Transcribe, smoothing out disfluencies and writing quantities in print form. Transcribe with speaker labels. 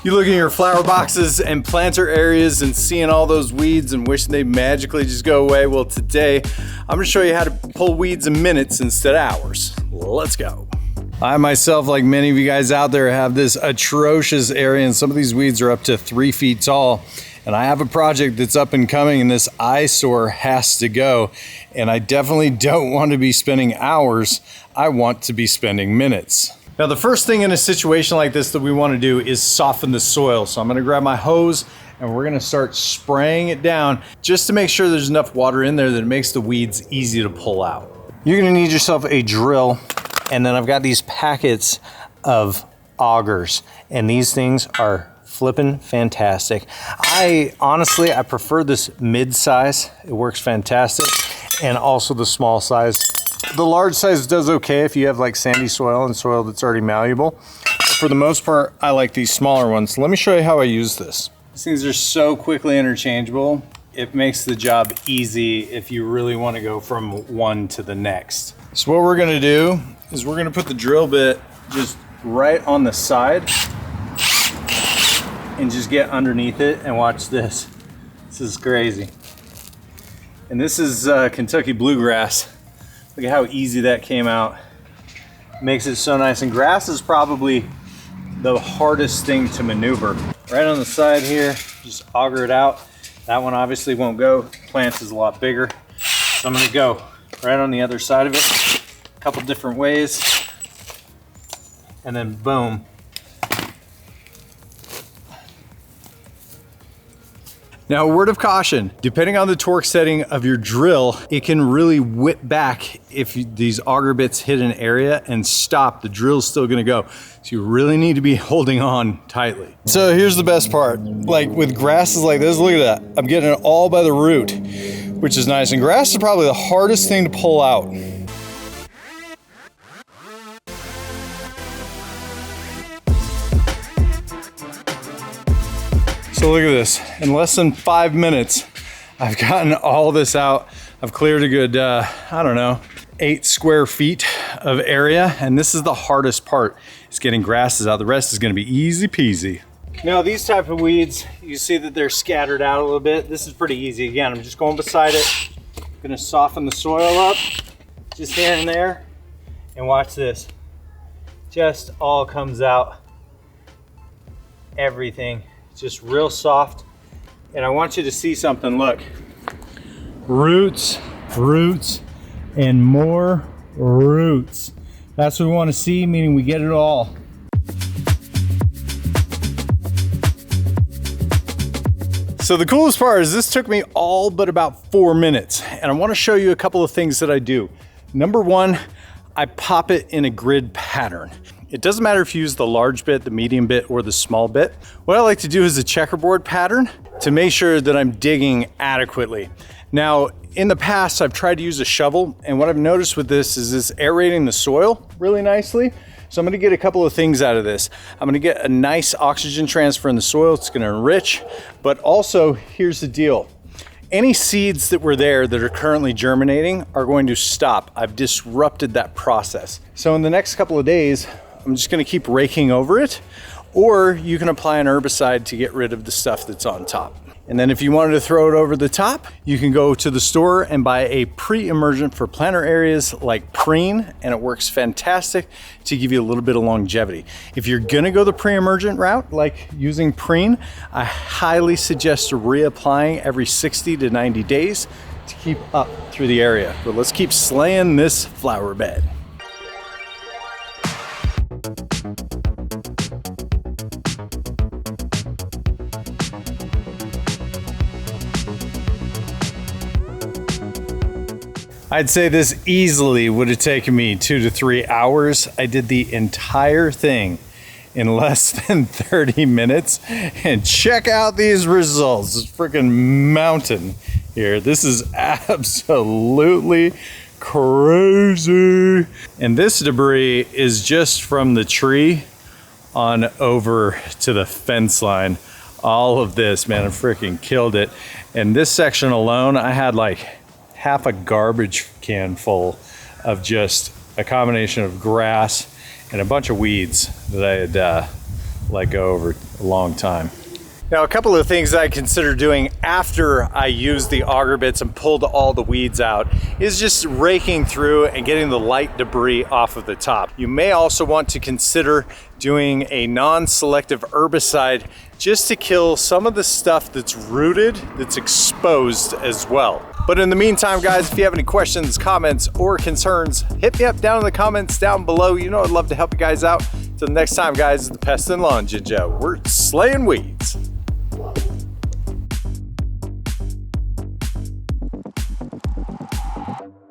Speaker 1: You look in your flower boxes and planter areas and seeing all those weeds and wishing they magically just go away. Well, today I'm gonna show you how to pull weeds in minutes instead of hours. Let's go. I myself, like many of you guys out there, have this atrocious area, and some of these weeds are up to 3 feet tall. And I have a project that's up and coming, and this eyesore has to go. And I definitely don't want to be spending hours. I want to be spending minutes. Now, the first thing in a situation like this that we want to do is soften the soil. So I'm going to grab my hose and we're going to start spraying it down just to make sure there's enough water in there that it makes the weeds easy to pull out. You're going to need yourself a drill, and then I've got these packets of augers, and these things are flippin' fantastic. Honestly, I prefer this mid-size. It works fantastic. And also the small size. The large size does okay if you have like sandy soil and soil that's already malleable. But for the most part, I like these smaller ones. So let me show you how I use this. These things are so quickly interchangeable. It makes the job easy if you really want to go from one to the next. So what we're gonna do is we're gonna put the drill bit just right on the side and just get underneath it and watch this. This is crazy. And this is Kentucky bluegrass. Look at how easy that came out. Makes it so nice. And grass is probably the hardest thing to maneuver. Right on the side here, just auger it out. That one obviously won't go. Plant is a lot bigger. So I'm gonna go right on the other side of it, a couple different ways, and then boom. Now, a word of caution, depending on the torque setting of your drill, it can really whip back if these auger bits hit an area and stop. The drill's still gonna go. So you really need to be holding on tightly. So here's the best part. Like with grasses like this, look at that. I'm getting it all by the root, which is nice. And grass is probably the hardest thing to pull out. So look at this, in less than 5 minutes, I've gotten all this out. I've cleared a good, I don't know, 8 square feet of area. And this is the hardest part, is getting grasses out. The rest is gonna be easy peasy. Now these type of weeds, you see that they're scattered out a little bit. This is pretty easy. Again, I'm just going beside it. I'm gonna soften the soil up, just here and there. And watch this, just all comes out, everything. Just real soft. And I want you to see something, look. Roots, roots, and more roots. That's what we want to see, meaning we get it all. So the coolest part is this took me all but about 4 minutes. And I want to show you a couple of things that I do. Number one, I pop it in a grid pattern. It doesn't matter if you use the large bit, the medium bit, or the small bit. What I like to do is a checkerboard pattern to make sure that I'm digging adequately. Now, in the past, I've tried to use a shovel, and what I've noticed with this is it's aerating the soil really nicely. So I'm gonna get a couple of things out of this. I'm gonna get a nice oxygen transfer in the soil. It's gonna enrich, but also, here's the deal. Any seeds that were there that are currently germinating are going to stop. I've disrupted that process. So in the next couple of days, I'm just gonna keep raking over it, or you can apply an herbicide to get rid of the stuff that's on top. And then if you wanted to throw it over the top, you can go to the store and buy a pre-emergent for planter areas like Preen, and it works fantastic to give you a little bit of longevity. If you're gonna go the pre-emergent route, like using Preen, I highly suggest reapplying every 60 to 90 days to keep up through the area. But let's keep slaying this flower bed. I'd say this easily would have taken me 2 to 3 hours. I did the entire thing in less than 30 minutes. And check out these results. This freaking mountain here. This is absolutely crazy. And this debris is just from the tree on over to the fence line. All of this, man, I freaking killed it. And this section alone, I had like half a garbage can full of just a combination of grass and a bunch of weeds that I had let go over a long time. Now, a couple of things I consider doing after I use the auger bits and pulled all the weeds out is just raking through and getting the light debris off of the top. You may also want to consider doing a non-selective herbicide just to kill some of the stuff that's rooted, that's exposed as well. But in the meantime, guys, if you have any questions, comments, or concerns, hit me up down in the comments down below. You know I'd love to help you guys out. Till next time, guys, the Pest and Lawn Ginja. We're slaying weeds.